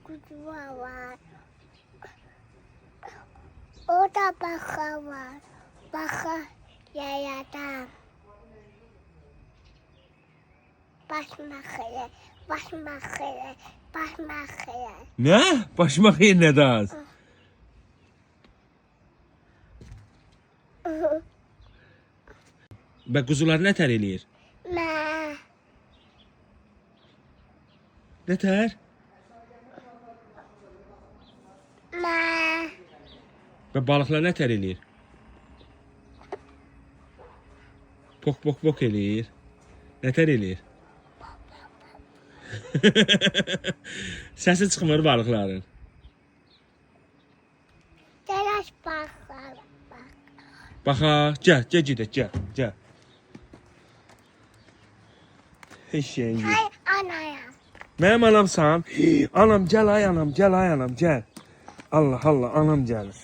kuzu var. Orada baka var. Baka yayadan. Başmakaya, başmakaya, başmakaya. Ne? Başıma xeyir nə daz? Və quzular nətər eləyir? Mə, Nətər? mə, Və balıqlar nətər eləyir? Pok pok pok eləyir. Nətər eləyir? Səsi çıxmır balıqların. telaş bakar. Bak. Baxaq, gəl gedək, gəl. Eşeğin gel. Hay anaya. Mənim anamsan. Anam gəl ay anam, gəl. Allah Allah, anam gəlir.